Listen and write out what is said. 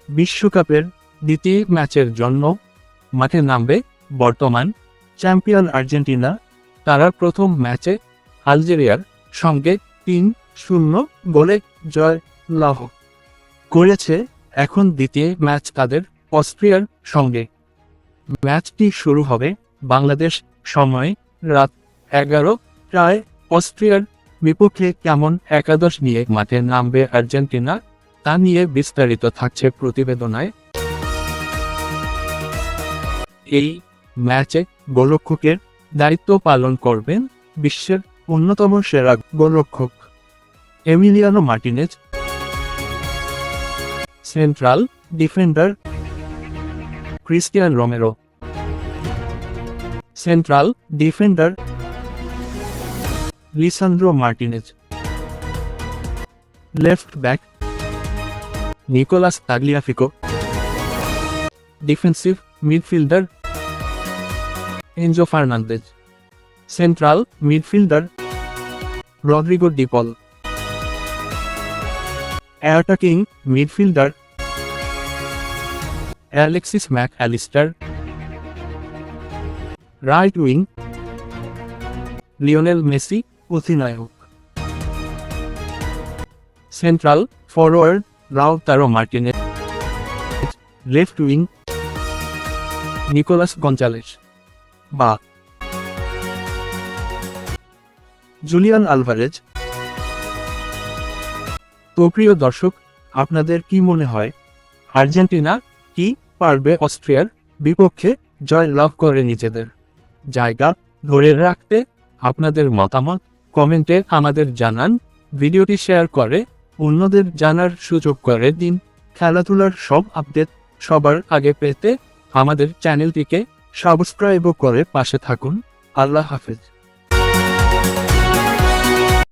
বিশ্বকাপের দ্বিতীয় ম্যাচের জন্য মাঠে নামবে বর্তমান চ্যাম্পিয়ন আর্জেন্টিনা। তারা প্রথম ম্যাচে আলজেরিয়ার সঙ্গে ৩-০ গোলে জয় লাভ করেছে। এখন দ্বিতীয় ম্যাচ তাদের অস্ট্রিয়ার সঙ্গে। ম্যাচটি শুরু হবে বাংলাদেশ সময় রাত 11টায়। অস্ট্রিয়ার বিপক্ষে কেমন একাদশ নিয়ে মাঠে নামবে আর্জেন্টিনা তা নিয়ে বিস্তারিত থাকছে প্রতিবেদনায়। এই ম্যাচে গোলরক্ষকের দায়িত্ব পালন করবেন বিশ্বের অন্যতম সেরা গোলরক্ষক Emiliano Martinez. Central defender Cristian Romero. Central defender Lisandro Martinez. Left back Nicolas Tagliafico. Defensive midfielder Enzo Fernandez. Central midfielder Rodrigo De Paul. Attacking midfielder Alexis Mac Allister. Right wing Lionel Messi অধিনায়ক। Central forward Lautaro Martinez. Left wing Nicolas Gonzalez বা Julian Alvarez. তো প্রিয় দর্শক, আপনাদের কি মনে হয় Argentina কি পারবে অস্ট্রিয়ার বিপক্ষে জয় লাভ করে নিজেদের জায়গা ধরে রাখতে? আপনাদের মতামত কমেন্টে আমাদের জানান। ভিডিওটি শেয়ার করে অন্যদের জানার সুযোগ করে দিন। খেলাধুলার সব আপডেট সবার আগে পেতে আমাদের চ্যানেলটিকে সাবস্ক্রাইব করে পাশে থাকুন। আল্লাহ হাফেজ।